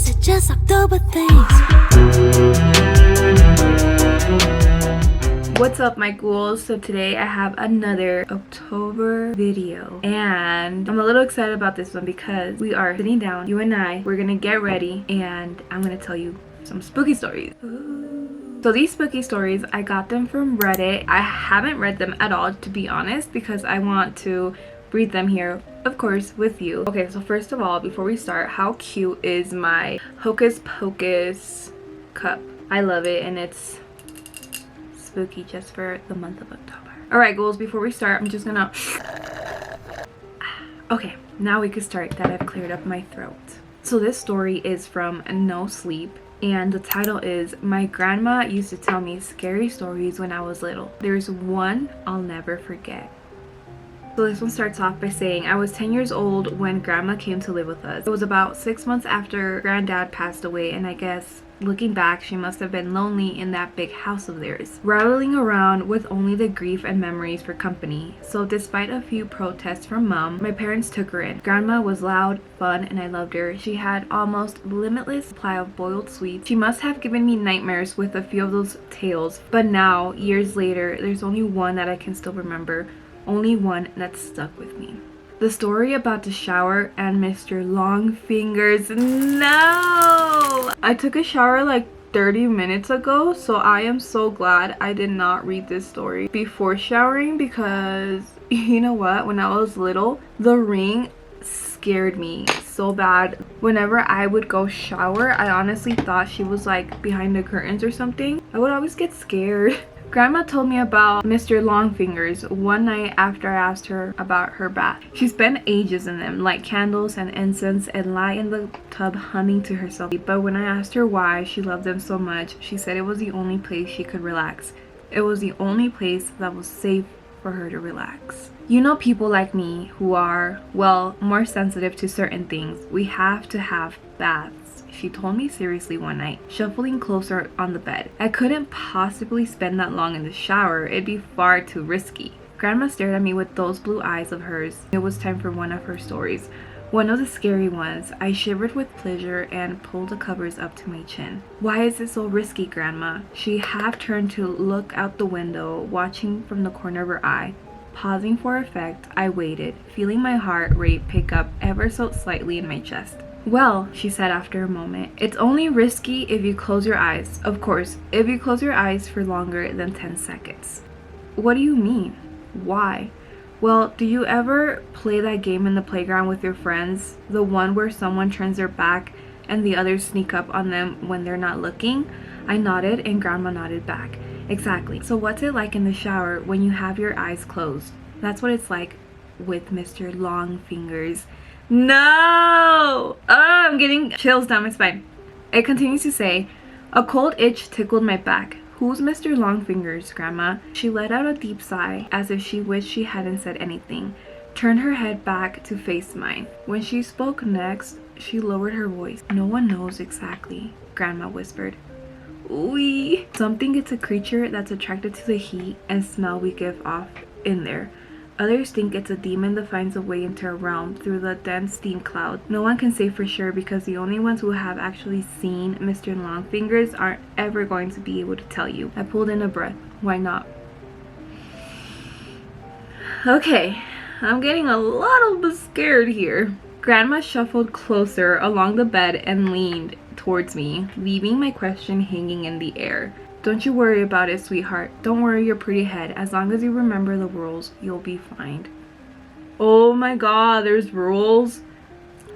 is it just October things? What's up, my ghouls? So today I have another October video and I'm a little excited about this one because we are sitting down, you and I, we're gonna get ready and I'm gonna tell you some spooky stories. So these spooky stories, I got them from Reddit. I haven't read them at all, to be honest, because I want to read them here, of course, with you. Okay, so first of all, before we start, how cute is my Hocus Pocus cup? I love it, and it's spooky just for the month of October. All right, ghouls, before we start, I'm just gonna... Okay, now we can start that I've cleared up my throat. So this story is from No Sleep. And the title is, My Grandma Used to Tell Me Scary Stories When I Was Little. There's one I'll never forget. So this one starts off by saying, I was 10 years old when Grandma came to live with us. It was about 6 months after Granddad passed away, and I guess looking back, she must have been lonely in that big house of theirs, rattling around with only the grief and memories for company. So despite a few protests from Mom, my parents took her in. Grandma was loud, fun, and I loved her. She had almost limitless supply of boiled sweets. She must have given me nightmares with a few of those tales, but now, years later, there's only one that I can still remember. Only one that's stuck with me. The story about the shower and Mr. Longfingers. No! I took a shower like 30 minutes ago, so I am so glad I did not read this story before showering, because you know what? When I was little, the ring scared me so bad. Whenever I would go shower, I honestly thought she was like behind the curtains or something. I would always get scared. Grandma told me about Mr. Longfingers one night after I asked her about her bath. She spent ages in them, light candles and incense, and lie in the tub humming to herself. But when I asked her why she loved them so much, she said it was the only place she could relax. It was the only place that was safe for her to relax. You know, people like me who are, well, more sensitive to certain things, we have to have baths. She told me seriously one night, shuffling closer on the bed. I couldn't possibly spend that long in the shower. It'd be far too risky. Grandma stared at me with those blue eyes of hers. It was time for one of her stories. One of the scary ones. I shivered with pleasure and pulled the covers up to my chin. Why is it so risky, Grandma? She half turned to look out the window, watching from the corner of her eye. Pausing for effect, I waited, feeling my heart rate pick up ever so slightly in my chest. Well, she said after a moment, it's only risky if you close your eyes. Of course, if you close your eyes for longer than 10 seconds. What do you mean? Why? Well, do you ever play that game in the playground with your friends? The one where someone turns their back and the others sneak up on them when they're not looking? I nodded and Grandma nodded back. Exactly. So what's it like in the shower when you have your eyes closed? That's what it's like with Mr. Longfingers. No! Oh, I'm getting chills down my spine. It continues to say, a cold itch tickled my back. Who's Mr. Longfingers, Grandma? She let out a deep sigh, as if she wished she hadn't said anything. Turned her head back to face mine. When she spoke next, she lowered her voice. No one knows exactly, Grandma whispered. Ooh, something gets a creature that's attracted to the heat and smell we give off in there. Others think it's a demon that finds a way into a realm through the dense steam cloud. No one can say for sure, because the only ones who have actually seen Mr. Longfingers aren't ever going to be able to tell you. I pulled in a breath. Why not? Okay, I'm getting a little bit scared here. Grandma shuffled closer along the bed and leaned towards me, leaving my question hanging in the air. Don't you worry about it, sweetheart. Don't worry your pretty head. As long as you remember the rules, you'll be fine. Oh my god, there's rules?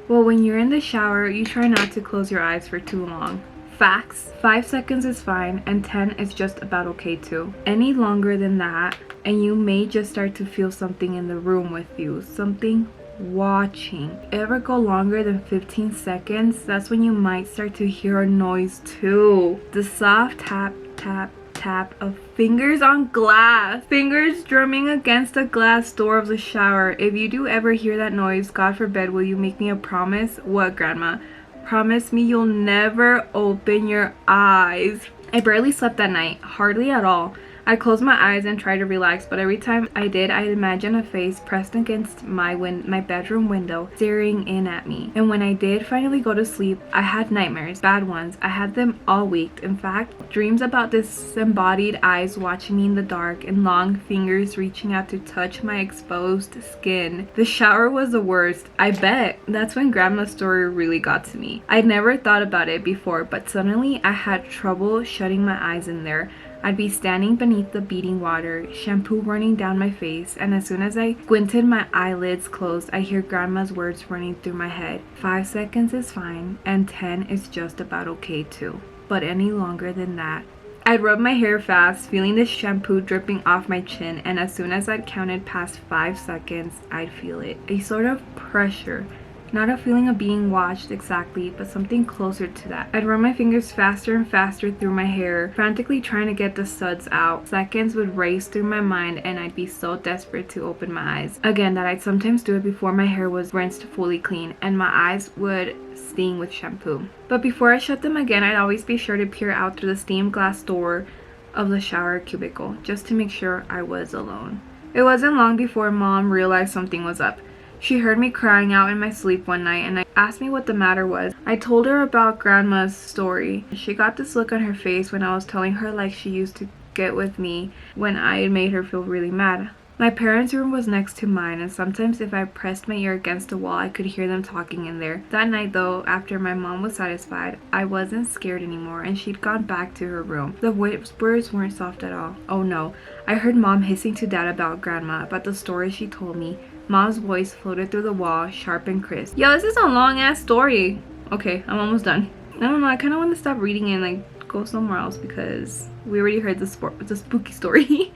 Well, when you're in the shower, you try not to close your eyes for too long. Facts. 5 seconds is fine, and 10 is just about okay too. Any longer than that, and you may just start to feel something in the room with you. Something watching. Ever go longer than 15 seconds, that's when you might start to hear a noise too. The soft tap, tap, tap of fingers on glass. Fingers drumming against the glass door of the shower. If you do ever hear that noise, God forbid, will you make me a promise? What, Grandma? Promise me you'll never open your eyes. I barely slept that night, hardly at all. I closed my eyes and tried to relax, but every time I did, I'd imagine a face pressed against my bedroom window staring in at me. And when I did finally go to sleep, I had nightmares, bad ones. I had them all week. In fact, dreams about disembodied eyes watching me in the dark and long fingers reaching out to touch my exposed skin. The shower was the worst. I bet that's when Grandma's story really got to me. I'd never thought about it before, but suddenly I had trouble shutting my eyes in there. I'd be standing beneath the beating water, shampoo running down my face, and as soon as I squinted my eyelids closed, I hear Grandma's words running through my head. 5 seconds is fine, and 10 is just about okay too. But any longer than that. I'd rub my hair fast, feeling the shampoo dripping off my chin, and as soon as I'd counted past 5 seconds, I'd feel it. A sort of pressure. Not a feeling of being watched exactly, but something closer to that. I'd run my fingers faster and faster through my hair, frantically trying to get the suds out. Seconds would race through my mind and I'd be so desperate to open my eyes. Again, that I'd sometimes do it before my hair was rinsed fully clean and my eyes would sting with shampoo. But before I shut them again, I'd always be sure to peer out through the stained glass door of the shower cubicle, just to make sure I was alone. It wasn't long before Mom realized something was up. She heard me crying out in my sleep one night and asked me what the matter was. I told her about Grandma's story. She got this look on her face when I was telling her like she used to get with me when I made her feel really mad. My parents' room was next to mine, and sometimes if I pressed my ear against the wall, I could hear them talking in there. That night though, after my mom was satisfied, I wasn't scared anymore and she'd gone back to her room. The whispers weren't soft at all. Oh no, I heard Mom hissing to Dad about Grandma, about the story she told me. Mom's voice floated through the wall, sharp and crisp. Yo, this is a long ass story. Okay, I'm almost done. I don't know, I kind of want to stop reading and like go somewhere else because we already heard the spooky story.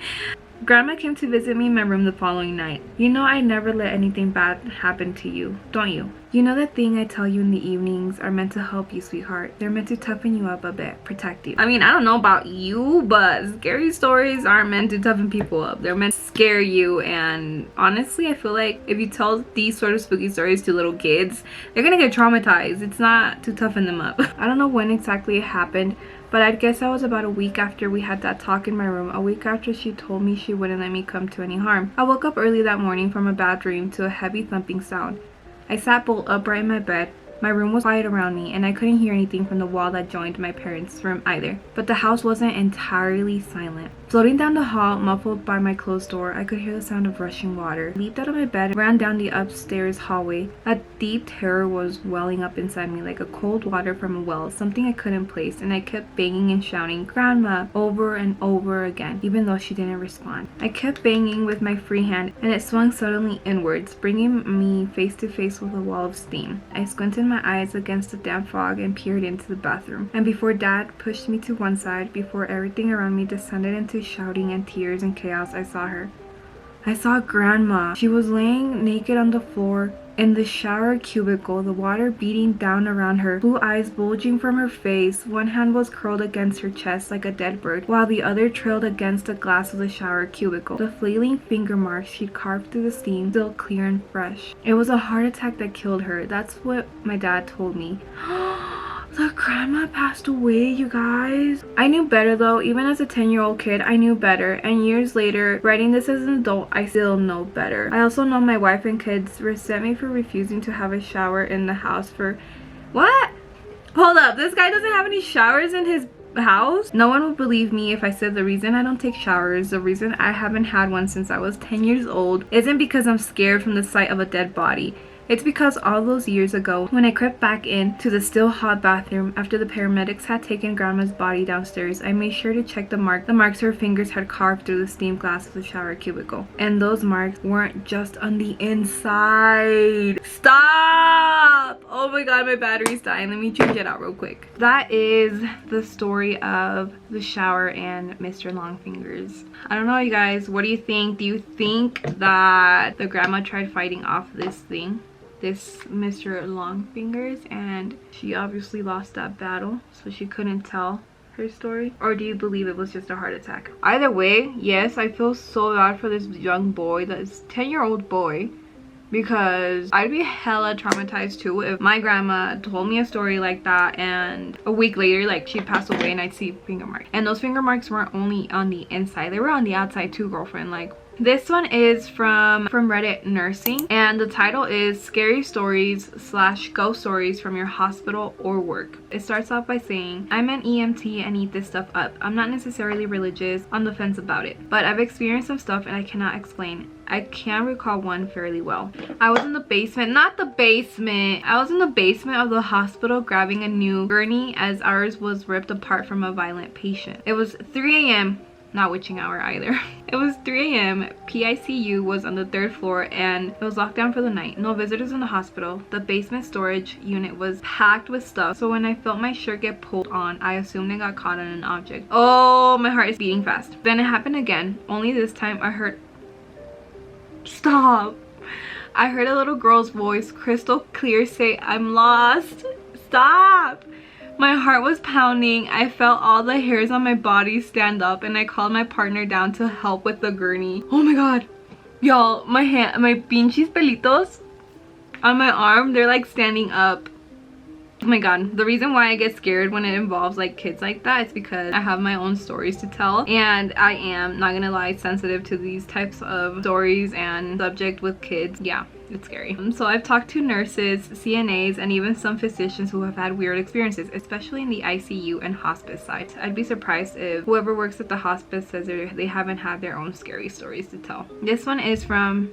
Grandma came to visit me in my room the following night. You know I never let anything bad happen to you, don't you? You know that thing I tell you in the evenings are meant to help you, sweetheart. They're meant to toughen you up a bit, protect you. I mean, I don't know about you, but scary stories aren't meant to toughen people up. They're meant to scare you, and honestly, I feel like if you tell these sort of spooky stories to little kids, they're gonna get traumatized. It's not to toughen them up. I don't know when exactly it happened, but I'd guess I was about a week after we had that talk in my room, a week after she told me she wouldn't let me come to any harm. I woke up early that morning from a bad dream to a heavy thumping sound. I sat bolt upright in my bed. My room was quiet around me, and I couldn't hear anything from the wall that joined my parents' room either. But the house wasn't entirely silent. Floating down the hall, muffled by my closed door, I could hear the sound of rushing water. I leaped out of my bed and ran down the upstairs hallway. A deep terror was welling up inside me like a cold water from a well, something I couldn't place, and I kept banging and shouting, "Grandma," over and over again, even though she didn't respond. I kept banging with my free hand, and it swung suddenly inwards, bringing me face to face with a wall of steam. I squinted my eyes against the damp fog and peered into the bathroom. And before Dad pushed me to one side, before everything around me descended into shouting and tears and chaos, I saw her. I saw Grandma. She was laying naked on the floor in the shower cubicle, the water beating down around her, blue eyes bulging from her face. One hand was curled against her chest like a dead bird, while the other trailed against the glass of the shower cubicle. The flailing finger marks she'd carved through the steam, still clear and fresh. It was a heart attack that killed her. That's what my dad told me. The grandma passed away, you guys. I knew better though. Even as a 10-year-old kid, I knew better. And years later, writing this as an adult, I still know better. I also know my wife and kids resent me for refusing to have a shower in the house for... What? Hold up, this guy doesn't have any showers in his house? No one would believe me if I said the reason I don't take showers, the reason I haven't had one since I was 10 years old, isn't because I'm scared from the sight of a dead body. It's because all those years ago, when I crept back into the still hot bathroom after the paramedics had taken Grandma's body downstairs, I made sure to check the marks her fingers had carved through the stained glass of the shower cubicle. And those marks weren't just on the inside. Stop! Oh my god, my battery's dying. Let me change it out real quick. That is the story of the shower and Mr. Longfingers. I don't know, you guys. What do you think? Do you think that the grandma tried fighting off this thing? This Mr. Longfingers, and she obviously lost that battle, so she couldn't tell her story? Or do you believe it was just a heart attack? Either way, yes, I feel so bad for this young boy, this 10-year-old boy because I'd be hella traumatized too if my grandma told me a story like that and a week later like she passed away and I'd see finger marks. And those finger marks weren't only on the inside, they were on the outside too, girlfriend. Like, this one is from Reddit Nursing, and the title is Scary Stories / Ghost Stories from Your Hospital or Work. It starts off by saying, I'm an EMT and eat this stuff up. I'm not necessarily religious, on the fence about it, but I've experienced some stuff and I cannot explain. I can recall one fairly well. I was in the basement, I was in the basement of the hospital grabbing a new gurney as ours was ripped apart from a violent patient. It was 3 a.m. Not witching hour either. It was 3 a.m. PICU was on the 3rd floor and it was locked down for the night. No visitors in the hospital. The basement storage unit was packed with stuff. So when I felt my shirt get pulled on, I assumed I got caught on an object. Oh, my heart is beating fast. Then it happened again. Only this time I heard... Stop. I heard a little girl's voice crystal clear say, I'm lost. Stop. My heart was pounding. I felt all the hairs on my body stand up and I called my partner down to help with the gurney. Oh my god. Y'all, my pinches pelitos on my arm, they're like standing up. Oh my god. The reason why I get scared when it involves like kids like that is because I have my own stories to tell and I am, not gonna lie, sensitive to these types of stories and subject with kids. Yeah, it's scary. So I've talked to nurses, CNAs, and even some physicians who have had weird experiences, especially in the ICU and hospice side. I'd be surprised if whoever works at the hospice says they haven't had their own scary stories to tell. This one is from...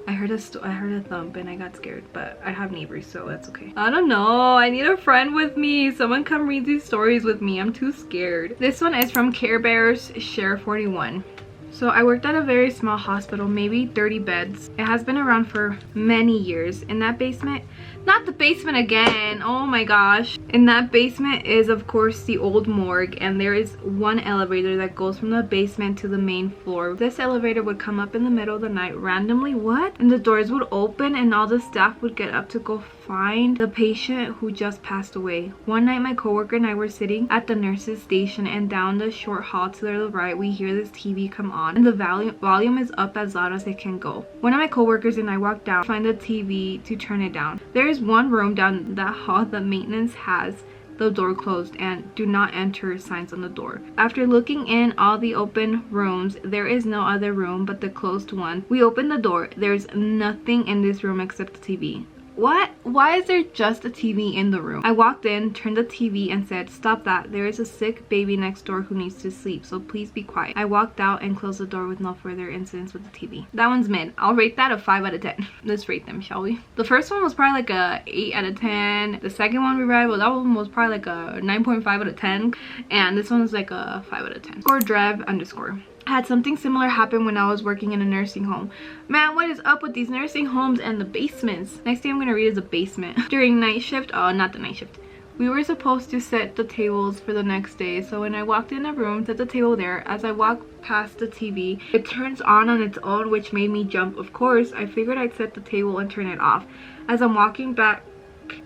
I heard a thump and I got scared, but I have neighbors, so that's okay. I don't know. I need a friend with me. Someone come read these stories with me. I'm too scared. This one is from Care Bears Share 41. So I worked at a very small hospital, maybe 30 beds. It has been around for many years. In that basement, not the basement again, oh my gosh. In that basement is of course the old morgue, and there is one elevator that goes from the basement to the main floor. This elevator would come up in the middle of the night randomly, what? And the doors would open and all the staff would get up to go find the patient who just passed away. One night my coworker and I were sitting at the nurse's station, and down the short hall to the right we hear this TV come on and the volume is up as loud as it can go. One of my coworkers and I walked down to find the TV to turn it down. There is one room down that hall that maintenance has the door closed and do not enter signs on the door. After looking in all the open rooms, there is no other room but the closed one. We opened the door. There's nothing in this room except the TV. What? Why is there just a TV in the room? I walked in, turned the TV and said, stop that. There is a sick baby next door who needs to sleep, so please be quiet. I walked out and closed the door with no further incidents with the TV. That one's mid. I'll rate that a 5 out of 10. Let's rate them, shall we? The first one was probably like a 8 out of 10. The second one we read, well, that one was probably like a 9.5 out of 10. And this one was like a 5 out of 10. Score Drev _ Had something similar happen when I was working in a nursing home. Man, what is up with these nursing homes and the basements? Next thing I'm gonna read is a basement. During night shift, oh, not the night shift. We were supposed to set the tables for the next day. So when I walked in a room, set the table there. As I walked past the TV, it turns on its own, which made me jump. Of course, I figured I'd set the table and turn it off. As I'm walking back,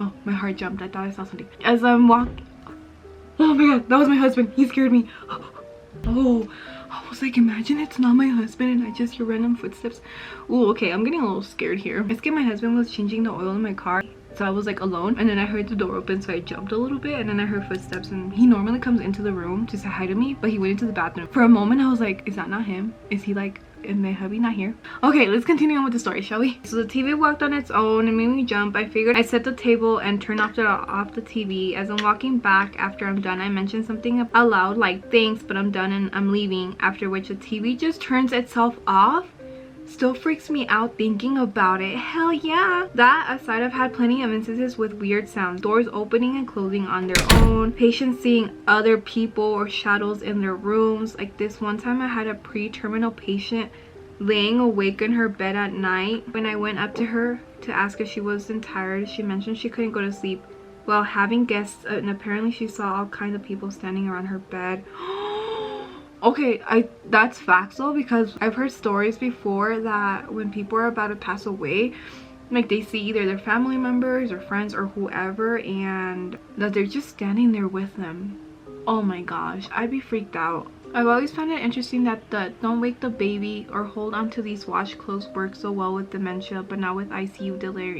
oh, my heart jumped. I thought I saw something. As I'm walking, oh my god, that was my husband. He scared me. Oh. I was like, imagine it's not my husband and I just hear random footsteps. Oh, okay, I'm getting a little scared here. I scared my husband was changing the oil in my car. So I was like alone, and then I heard the door open, so I jumped a little bit, and then I heard footsteps, and he normally comes into the room to say hi to me, but he went into the bathroom. For a moment I was like, is that not him? Is he like, and my hubby not here? Okay, let's continue on with the story, shall we? So the TV walked on its own and made me jump. I figured I'd set the table and turn off the TV. As I'm walking back after I'm done, I mentioned something aloud like thanks, but I'm done and I'm leaving, after which the TV just turns itself off. Still freaks me out thinking about it. Hell yeah. That aside, I've had plenty of instances with weird sounds, doors opening and closing on their own, patients seeing other people or shadows in their rooms. Like this one time I had a pre-terminal patient laying awake in her bed at night. When I went up to her to ask if she wasn't tired, she mentioned she couldn't go to sleep while having guests, and apparently she saw all kinds of people standing around her bed. Okay, that's facts though, because I've heard stories before that when people are about to pass away, like they see either their family members or friends or whoever, and that they're just standing there with them. Oh my gosh, I'd be freaked out. I've always found it interesting that the don't wake the baby or hold onto these wash clothes work so well with dementia, but not with ICU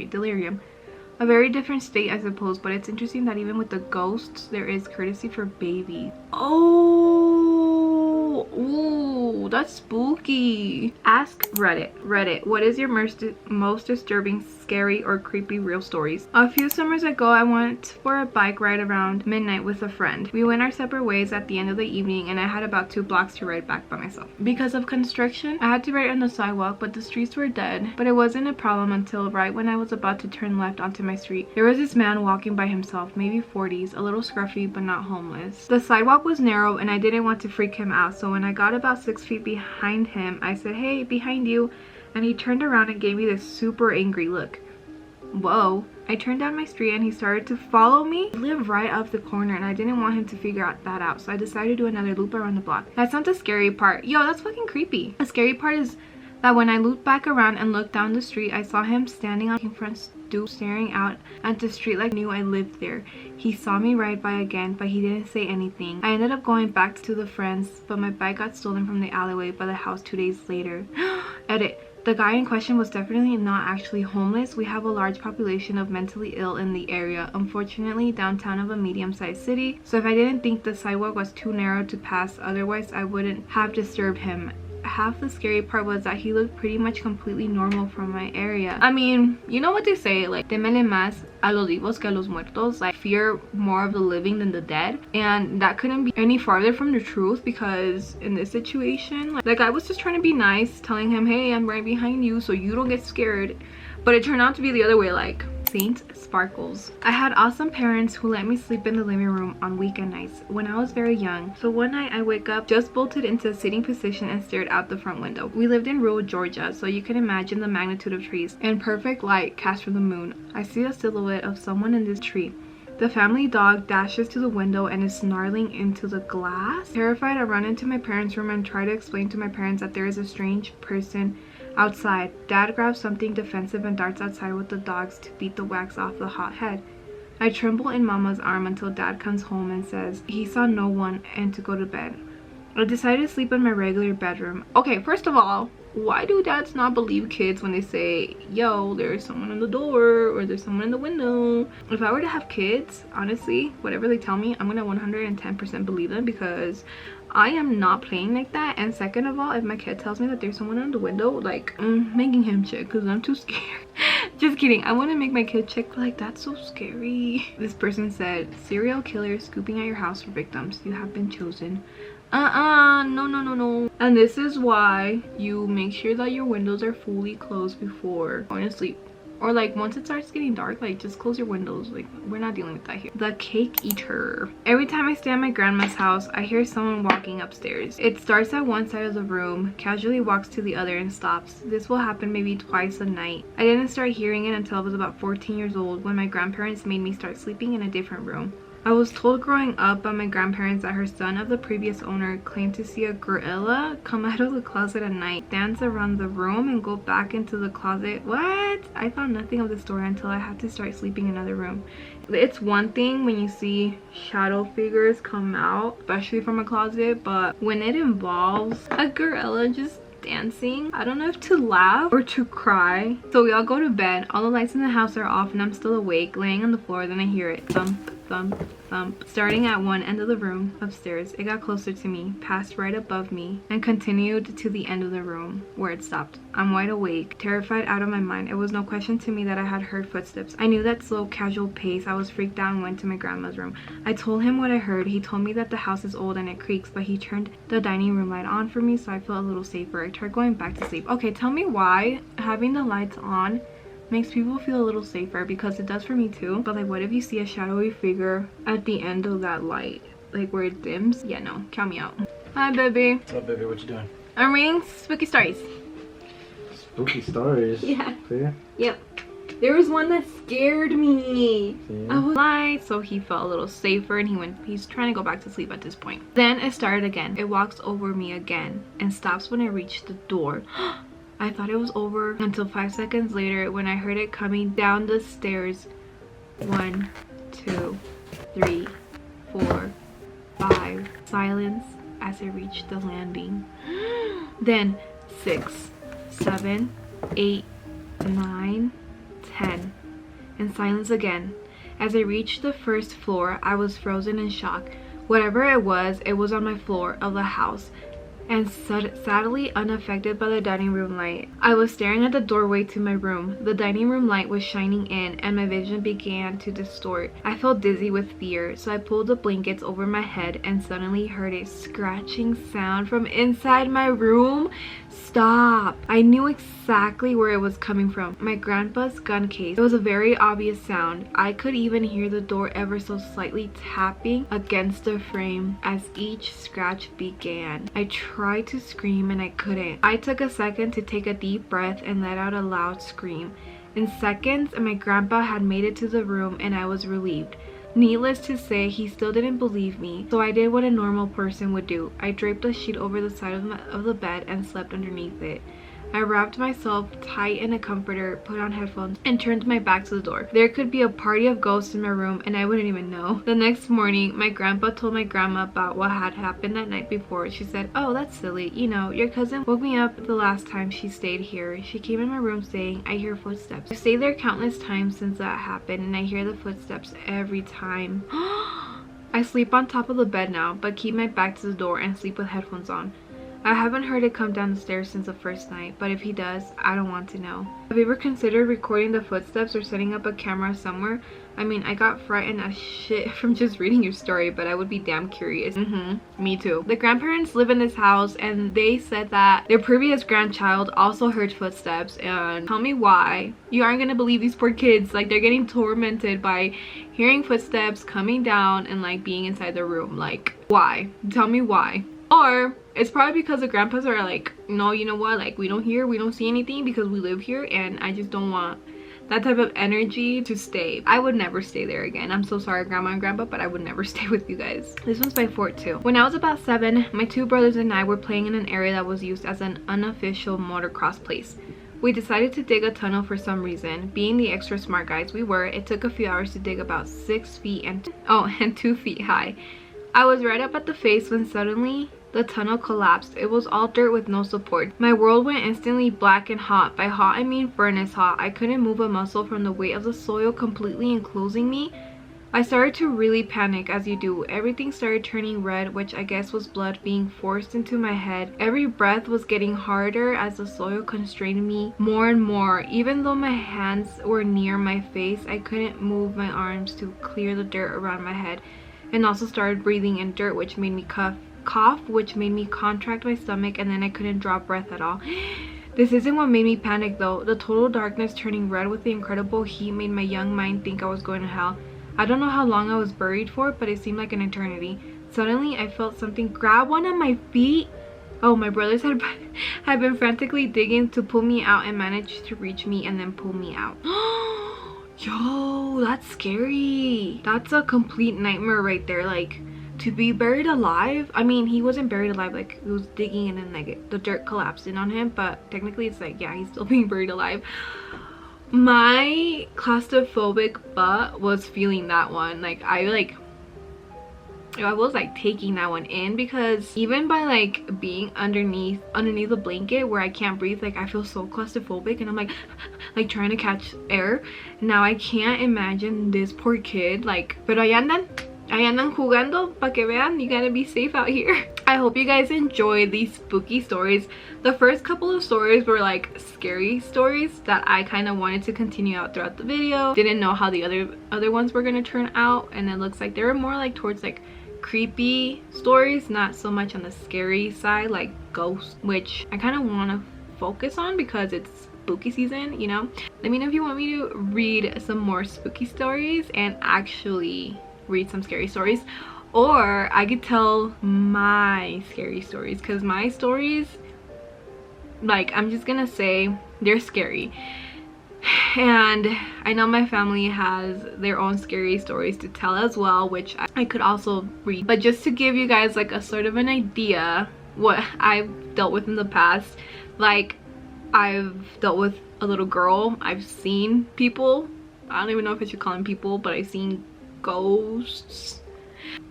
delirium. A very different state, I suppose, but it's interesting that even with the ghosts, there is courtesy for babies. Oh, ooh, that's spooky. Ask Reddit. Reddit, what is your most disturbing, scary, or creepy real stories? A few summers ago, I went for a bike ride around midnight with a friend. We went our separate ways at the end of the evening, and I had about 2 blocks to ride back by myself. Because of construction, I had to ride on the sidewalk, but the streets were dead. But it wasn't a problem until right when I was about to turn left onto my street. There was this man walking by himself, maybe 40s, a little scruffy but not homeless. The sidewalk was narrow and I didn't want to freak him out, so when I got about 6 feet behind him, I said, "Hey, behind you," and he turned around and gave me this super angry look. Whoa. I turned down my street and he started to follow me. I live right up the corner and I didn't want him to figure that out, so I decided to do another loop around the block. That's not the scary part. Yo, that's fucking creepy. The scary part is that when I looped back around and looked down the street, I saw him standing on the front stoop staring out at the street like I knew I lived there. He saw me ride by again, but he didn't say anything. I ended up going back to the friends, but my bike got stolen from the alleyway by the house 2 days later. Edit. The guy in question was definitely not actually homeless. We have a large population of mentally ill in the area, unfortunately downtown of a medium-sized city, so if I didn't think the sidewalk was too narrow to pass otherwise, I wouldn't have disturbed him. Half the scary part was that he looked pretty much completely normal from my area. I mean, you know what they say, like, temele más a los vivos que a los muertos, like fear more of the living than the dead, and that couldn't be any farther from the truth, because in this situation, like I was just trying to be nice, telling him, hey, I'm right behind you so you don't get scared, but it turned out to be the other way. Like, Saint Sparkles. I had awesome parents who let me sleep in the living room on weekend nights when I was very young. So one night I wake up, just bolted into a sitting position and stared out the front window. We lived in rural Georgia, so you can imagine the magnitude of trees and perfect light cast from the moon. I see a silhouette of someone in this tree. The family dog dashes to the window and is snarling into the glass. Terrified, I run into my parents' room and try to explain to my parents that there is a strange person outside. Dad grabs something defensive and darts outside with the dogs to beat the wax off the hot head. I tremble in Mama's arm until Dad comes home and says he saw no one and to go to bed. I decided to sleep in my regular bedroom. Okay, first of all, why do dads not believe kids when they say, yo, there's someone in the door or there's someone in the window? If I were to have kids, honestly, whatever they tell me, I'm gonna 110% believe them, because I am not playing like that. And second of all, if my kid tells me that there's someone in the window, like, I'm making him check because I'm too scared. Just kidding. I want to make my kid check, but like, that's so scary. This person said, serial killer scooping at your house for victims. You have been chosen. No. And this is why you make sure that your windows are fully closed before going to sleep. Or like once it starts getting dark, like just close your windows. Like, we're not dealing with that here. The cake eater. Every time I stay at my grandma's house, I hear someone walking upstairs. It starts at one side of the room, casually walks to the other and stops. This will happen maybe twice a night. I didn't start hearing it until I was about 14 years old, when my grandparents made me start sleeping in a different room. I was told growing up by my grandparents that her son of the previous owner claimed to see a gorilla come out of the closet at night, dance around the room, and go back into the closet. What? I thought nothing of the story until I had to start sleeping in another room. It's one thing when you see shadow figures come out, especially from a closet, but when it involves a gorilla just dancing, I don't know if to laugh or to cry. So we all go to bed. All the lights in the house are off and I'm still awake, laying on the floor. Then I hear it thump, thump, thump, starting at one end of the room upstairs. It got closer to me, passed right above me, and continued to the end of the room where it stopped. I'm wide awake, terrified out of my mind. It was no question to me that I had heard footsteps. I knew that slow, casual pace. I was freaked out and went to my grandma's room. I told him what I heard. He told me that the house is old and it creaks, but he turned the dining room light on for me, so I felt a little safer. I tried going back to sleep. Okay, tell me why having the lights on makes people feel a little safer, because it does for me too. But like, what if you see a shadowy figure at the end of that light, like where it dims? Yeah, no, count me out. Hi, baby. What's up, baby? What you doing? I'm reading spooky stories. Spooky stories? Yeah. Yeah? Yep. There was one that scared me. Yeah. I was like, so he felt a little safer and he's trying to go back to sleep at this point. Then it started again. It walks over me again and stops when it reached the door. I thought it was over until 5 seconds later when I heard it coming down the stairs. 1, 2, 3, 4, 5. Silence as I reached the landing. Then 6, 7, 8, 9, 10, and silence again. As I reached the first floor, I was frozen in shock. Whatever it was on my floor of the house, and sadly unaffected by the dining room light. I was staring at the doorway to my room. The dining room light was shining in and my vision began to distort. I felt dizzy with fear, so I pulled the blankets over my head and suddenly heard a scratching sound from inside my room. Stop! I knew exactly where it was coming from. My grandpa's gun case. It was a very obvious sound. I could even hear the door ever so slightly tapping against the frame as each scratch began. I tried to scream and I couldn't. I took a second to take a deep breath and let out a loud scream. In seconds, my grandpa had made it to the room and I was relieved. Needless to say, he still didn't believe me, so I did what a normal person would do. I draped a sheet over the side of the bed and slept underneath it. I wrapped myself tight in a comforter, put on headphones, and turned my back to the door. There could be a party of ghosts in my room and I wouldn't even know. The next morning, my grandpa told my grandma about what had happened that night before. She said, "Oh, that's silly. You know, your cousin woke me up the last time she stayed here. She came in my room saying, 'I hear footsteps.' I've stayed there countless times since that happened and I hear the footsteps every time." I sleep on top of the bed now, but keep my back to the door and sleep with headphones on. I haven't heard it come down the stairs since the first night, but if he does, I don't want to know. Have you ever considered recording the footsteps or setting up a camera somewhere? I mean, I got frightened as shit from just reading your story, but I would be damn curious. Me too. The grandparents live in this house and they said that their previous grandchild also heard footsteps, and tell me why. You aren't gonna believe these poor kids. Like, they're getting tormented by hearing footsteps coming down and like being inside the room. Like, why? Tell me why. Or it's probably because the grandpas are like, no, you know what, like, we don't see anything because we live here and I just don't want that type of energy to stay. I would never stay there again. I'm so sorry, grandma and grandpa, but I would never stay with you guys. This one's by Fort too. When I was about 7, my 2 brothers and I were playing in an area that was used as an unofficial motocross place. We decided to dig a tunnel for some reason. Being the extra smart guys we were, it took a few hours to dig about 6 feet and 2 feet high. I was right up at the face when suddenly the tunnel collapsed. It was all dirt with no support. My world went instantly black and hot. By hot, I mean furnace hot. I couldn't move a muscle from the weight of the soil completely enclosing me. I started to really panic, as you do. Everything started turning red, which I guess was blood being forced into my head. Every breath was getting harder as the soil constrained me more and more. Even though my hands were near my face, I couldn't move my arms to clear the dirt around my head, and also started breathing in dirt, which made me cough, which made me contract my stomach, and then I couldn't draw breath at all. This isn't what made me panic though. The total darkness turning red with the incredible heat made my young mind think I was going to hell. I don't know how long I was buried for, but it seemed like an eternity. Suddenly I felt something grab one of my feet. Oh, my brothers had been frantically digging to pull me out and managed to reach me and then pull me out. Yo, that's scary. That's a complete nightmare right there. Like, to be buried alive. I mean, he wasn't buried alive, like he was digging and then like the dirt collapsed in on him, but technically it's like, yeah, he's still being buried alive. My claustrophobic butt was feeling that one. Like I was like taking that one in, because even by like being underneath the blanket where I can't breathe, like I feel so claustrophobic and I'm like like trying to catch air. Now I can't imagine this poor kid. Like, pero ahí andan jugando, pa que vean, you gotta be safe out here. I hope you guys enjoyed these spooky stories. The first couple of stories were like scary stories that I kind of wanted to continue out throughout the video. Didn't know how the other ones were gonna turn out, and it looks like they were more like towards like creepy stories, not so much on the scary side like ghosts, which I kind of want to focus on because it's spooky season, you know. Let me know if you want me to read some more spooky stories and actually read some scary stories, or I could tell my scary stories, because my stories, like, I'm just gonna say they're scary, and I know my family has their own scary stories to tell as well, which I could also read. But just to give you guys like a sort of an idea what I've dealt with in the past, like I've dealt with a little girl, I've seen people, I don't even know if I should call them people, but I've seen ghosts,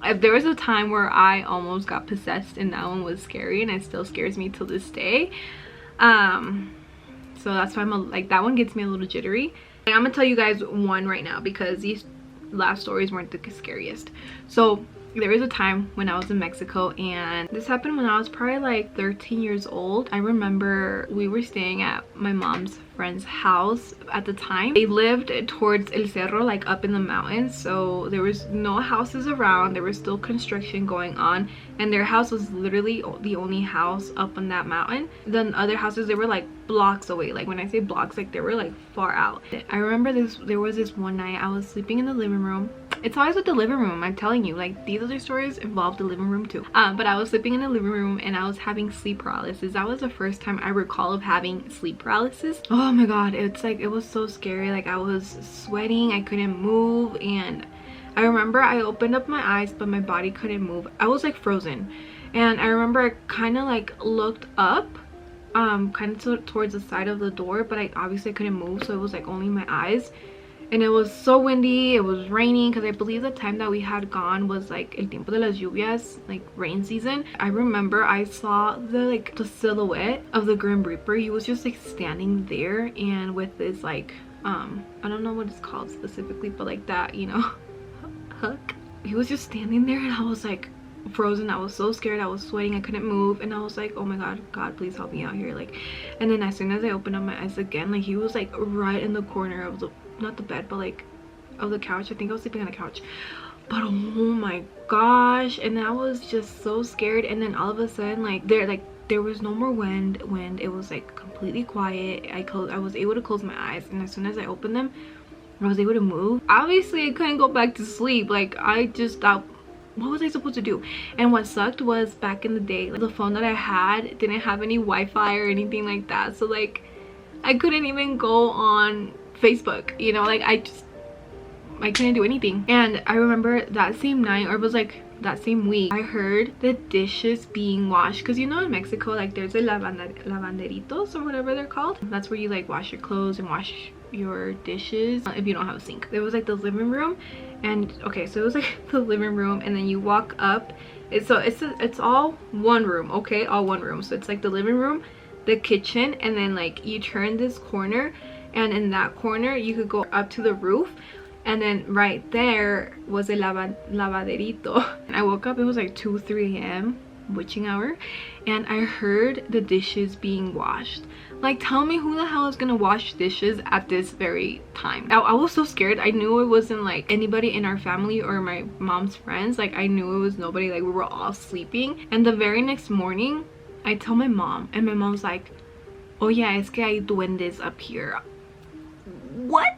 If there was a time where I almost got possessed, and that one was scary, and it still scares me till this day. So that's why I'm like, that one gets me a little jittery. And I'm gonna tell you guys one right now because these last stories weren't the scariest. So there was a time when I was in Mexico, and this happened when I was probably like 13 years old. I remember we were staying at my mom's friend's house at the time. They lived towards El Cerro, like up in the mountains, so there was no houses around. There was still construction going on, and their house was literally the only house up on that mountain. Then other houses, they were like blocks away. Like when I say blocks, like they were like far out. I remember there was this one night I was sleeping in the living room. It's always with the living room, I'm telling you, like these other stories involve the living room too. But I was sleeping in the living room and I was having sleep paralysis. That was the first time I recall of having sleep paralysis. Oh my god, it's like, it was so scary. Like I was sweating, I couldn't move, and I remember I opened up my eyes but my body couldn't move. I was like frozen, and I remember I kind of like looked up kind of towards the side of the door, but I obviously couldn't move, so it was like only my eyes. And it was so windy, it was raining, because I believe the time that we had gone was like el tiempo de las lluvias, like rain season. I remember I saw the silhouette of the Grim Reaper. He was just like standing there, and with this like I don't know what it's called specifically, but like that, you know, hook. He was just standing there, and I was like frozen. I was so scared, I was sweating, I couldn't move, and I was like, oh my god, please help me out here. Like, and then as soon as I opened up my eyes again, like he was like right in the corner of the, not the bed, but like of the couch. I think I was sleeping on a couch, but oh my gosh. And I was just so scared. And then all of a sudden, there was no more wind. It was like completely quiet. I was able to close my eyes, and as soon as I opened them, I was able to move. Obviously I couldn't go back to sleep. Like I just thought, what was I supposed to do? And what sucked was, back in the day, like, the phone that I had didn't have any Wi-Fi or anything like that, so like I couldn't even go on Facebook, you know, like I couldn't do anything. And I remember that same night, or it was like that same week, I heard the dishes being washed, because you know in Mexico, like there's a lavanderitos or whatever they're called. That's where you like wash your clothes and wash your dishes if you don't have a sink. There was like the living room, and okay, so it was like the living room, and then you walk up, it's all one room, okay, all one room. So it's like the living room, the kitchen, and then like you turn this corner, and in that corner you could go up to the roof, and then right there was a lavaderito. And I woke up, it was like 2-3 a.m. witching hour, and I heard the dishes being washed. Like, tell me who the hell is gonna wash dishes at this very time? I was so scared. I knew it wasn't like anybody in our family or my mom's friends. Like I knew it was nobody. Like we were all sleeping. And the very next morning I tell my mom, and my mom's like, oh yeah, es que hay duendes up here. What?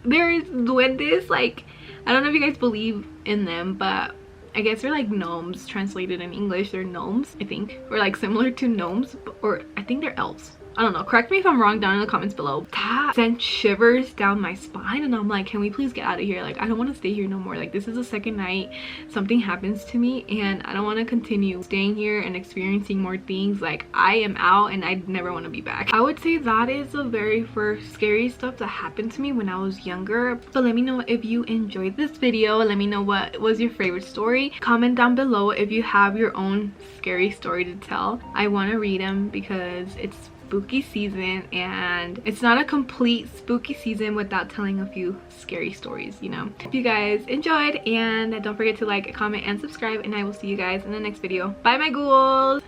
There's duendes? Like, I don't know if you guys believe in them, but I guess they're like gnomes. Translated in English, they're gnomes, I think, or like similar to gnomes, or I think they're elves. I don't know, correct me if I'm wrong down in the comments below. That sent shivers down my spine, and I'm like, can we please get out of here? Like I don't want to stay here no more. Like this is the second night something happens to me, and I don't want to continue staying here and experiencing more things. Like I am out, and I never want to be back. I would say that is the very first scary stuff that happened to me when I was younger. So let me know if you enjoyed this video. Let me know what was your favorite story. Comment down below if you have your own scary story to tell. I want to read them because it's spooky season, and it's not a complete spooky season without telling a few scary stories, you know. Hope you guys enjoyed, and don't forget to like, comment, and subscribe, and I will see you guys in the next video. Bye my ghouls.